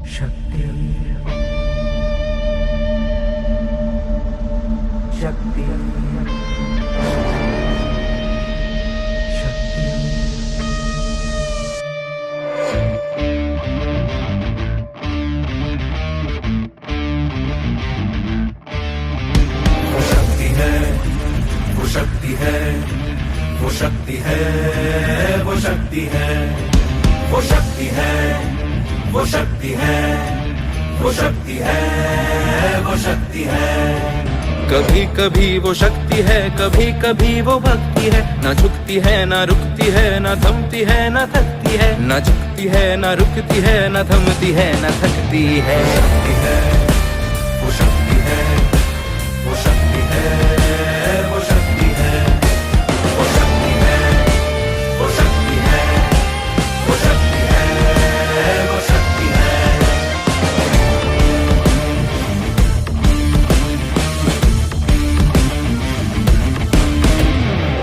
शक्ति शक्ति शक्ति वो शक्ति है, वो शक्ति है, वो शक्ति है, वो शक्ति है, वो शक्ति है, वो शक्ति है, वो शक्ति है, वो शक्ति है। कभी कभी वो शक्ति है, कभी कभी वो भक्ति है। ना झुकती है ना रुकती है, ना थमती है ना थकती है। ना झुकती है ना रुकती है, ना थमती है ना थकती है। शक्ति है, वो शक्ति है, वो शक्ति है, वो शक्ति है, वो शक्ति है, वो शक्ति है, वो शक्ति है, वो शक्ति है।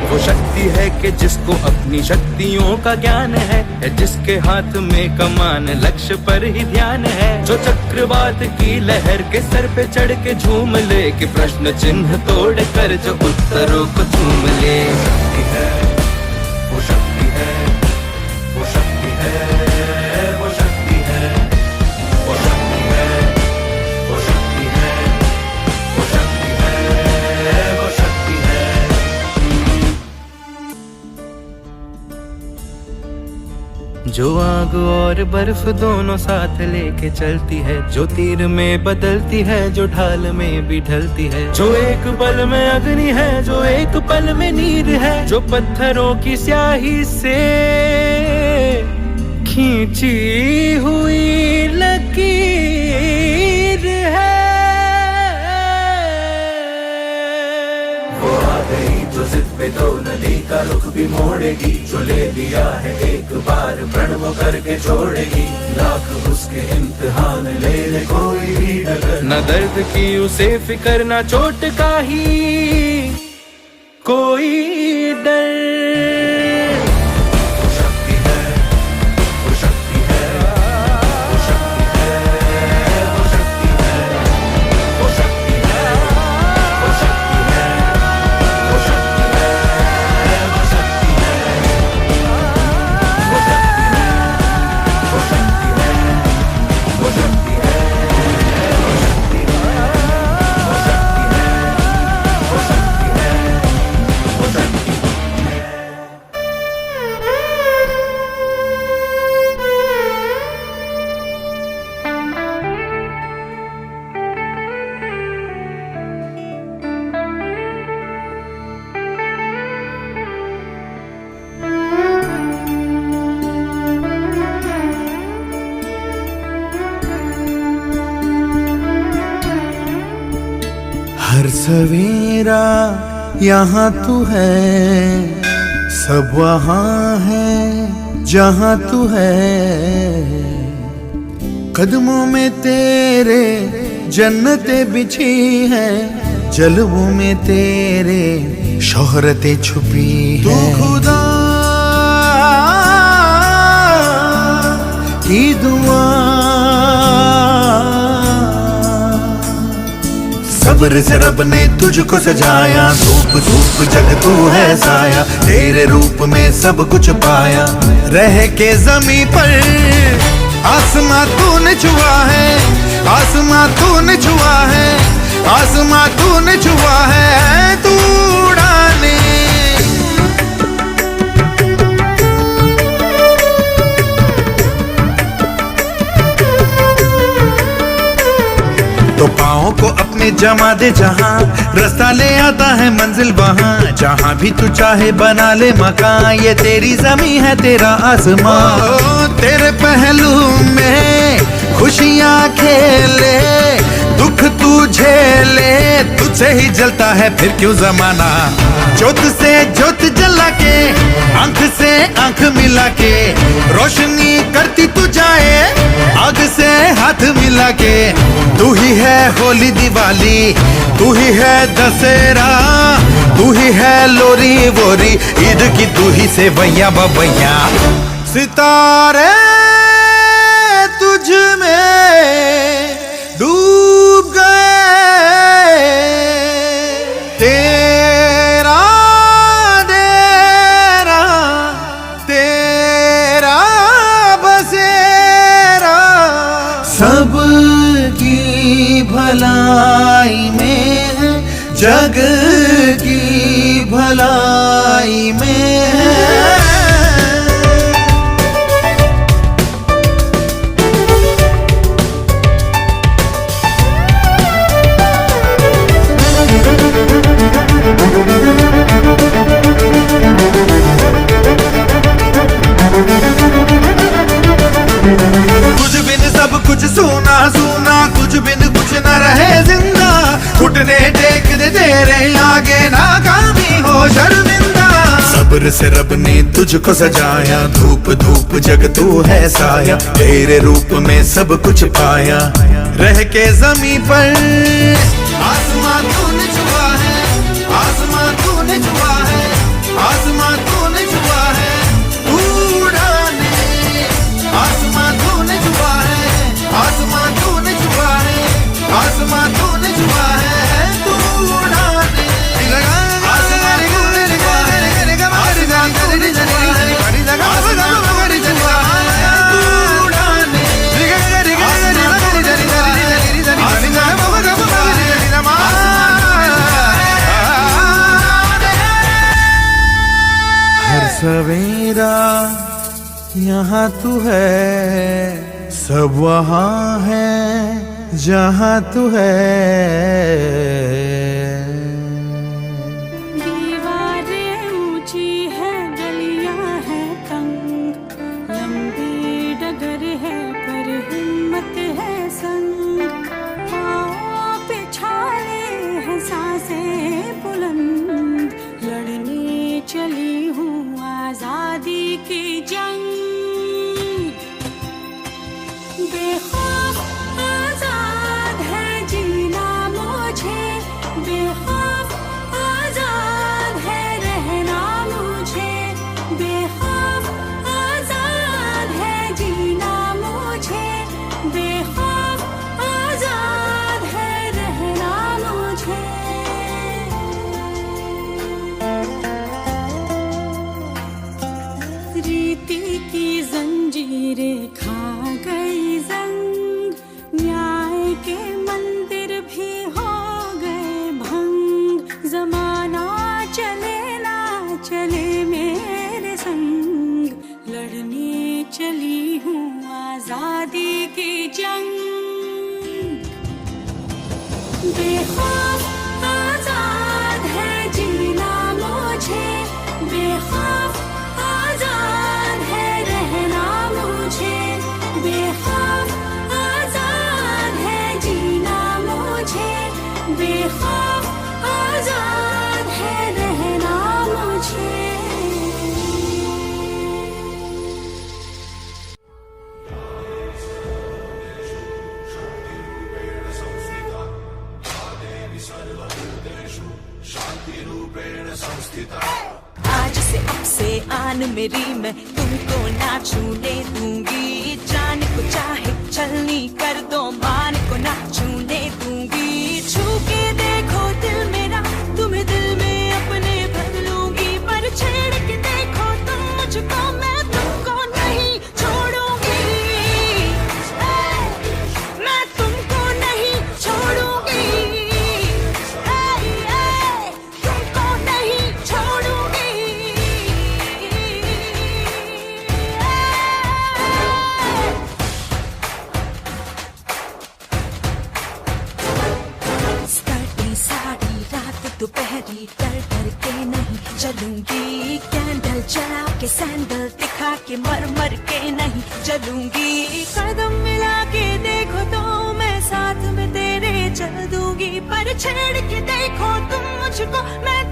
वो शक्ति है कि जिसको अपनी शक्तियों का ज्ञान है, जिसके हाथ में कमान लक्ष्य पर ही ध्यान है। जो चक्रवात की लहर के सर पे चढ़ के झूम ले, कि प्रश्न चिन्ह तोड़ कर जो उत्तरों को झूम ले। शक्ति है, वो शक्ति है, वो शक्ति है, वो शक्ति है, वो शक्ति है, वो शक्ति है, वो शक्ति है, वो शक्ति है। जो आग और बर्फ दोनों साथ लेके चलती है, जो तीर में बदलती है, जो ढाल में भी ढलती है। जो एक पल में अग्नि है, जो एक पल में नीर है। जो पत्थरों की स्याही से खींची हुई लकीर है। वो आ गई जो जिद पे तो नदी का रुख भी मोड़ेगी। जो ले लिया है एक बार प्रण वो करके छोड़ेगी। लाख उसके इम्तिहान ले ले कोई भी डगर। न दर्द की उसे फिकर, न चोट का ही कोई डर। वो शक्ति है, वो शक्ति है, वो शक्ति है, वो शक्ति है, वो शक्ति है, वो शक्ति है, वो शक्ति है, वो शक्ति है, वो शक्ति है, वो शक्ति है, वो शक्ति है, वो शक्ति है, वो शक्ति है, वो शक्ति है, वो शक्ति है। हर सवेरा यहाँ तू है, सब वहाँ है जहाँ तू है। कदमों में तेरे जन्नतें बिछी हैं, जलवों में तेरे शोहरतें छुपी हैं। तू खुदा की दुआ, सब्र से रब ने तुझको सजाया। धूप धूप जग तू है साया, तेरे रूप में सब कुछ पाया। रह के जमी पर आसमां तूने छुआ है, आसमां तूने छुआ है, आसमां तूने छुआ है। तू उड़ाने तो पाँव को अपने जमा दे जहाँ, रास्ता ले आता है मंजिल वहाँ। जहाँ भी तू चाहे बना ले मकान, ये तेरी जमी है तेरा आसमां। तेरे पहलू में खुशियाँ खेले, दुख तू झेले, तुझसे ही जलता है फिर क्यों जमाना। ज्योत से ज्योत जला के, आंख से आंख मिला के, रोशनी करती तू जाए आग से हाथ मिला के। तू ही है होली दिवाली, तू ही है दशहरा, तू ही है लोरी वोरी, ईद की तू ही से भैया बबैया। सितारे तुझ में तुझ बिन कुछ न रहे जिंदा, घुटने टेक दे तेरे आगे नाकामी हो शर्मिंदा। सब्र से रब ने तुझको सजाया, धूप धूप जग तू है साया, तेरे रूप में सब कुछ पाया। रह के जमीन पर आसमां तूने छुआ है, आसमां तूने छुआ है, आसमां तूने छुआ है, उड़ाने आसमां तूने छुआ है, आसमां तूने छुआ है, आसमां तूने छुआ है, तू उड़ाने आसमां तूने छुआ है, आसमां तूने छुआ है, आसमां तूने छुआ है, तू उड़ाने हर सवेरा यहाँ तू है, सब वहाँ है जहाँ तू है। दीवारें ऊंची है, गलियां है तंग, लंबी डगर है पर हिम्मत है संग। पाँव पे छाले हैं सांसें बुलंद, लड़ने चली हूँ आजादी की जंग। बेखौफ आजाद है जीना मुझे, बेखौफ आजाद है रहना मुझे, बेखौफ आजाद है जीना मुझे, बेखौफ आजाद है रहना मुझे। रीति की जंजीरें खा गई जंग, न्याय के मंदिर भी हो गए भंग। जमाना चले ना चले मेरे संग, लड़ने चली हूँ आजादी की जंग। बेखौफ आजाद है जीना मुझे, बेखौफ आजाद है रहना मुझे, बेखौफ आजाद है जीना मुझे, बेखौफ आजाद है रहना मुझे। आज से अब से आन मेरी मैं तुमको ना छूने दूंगी, जान को चाहे छलनी कर दो मान को ना छूने दूंगी। छू के देखो दिल मेरा, तुम्हें दिल में अपने भर लूंगी, पर छेड़ के देखो तुम मुझको, मैं तुमको नहीं छोड़ूंगी, मैं तुमको नहीं छोड़ूंगी, तुमको नहीं छोड़ूंगी। स्कर्टी साड़ी रात दोपहरी डर डर के नहीं चलूंगी, कैंडल जला के सैंडल दिखा के मर मर के नहीं चलूंगी। कदम मिला के देखो तो मैं साथ में तेरे चल दूंगी, पर छेड़ के देखो तुम मुझको, मैं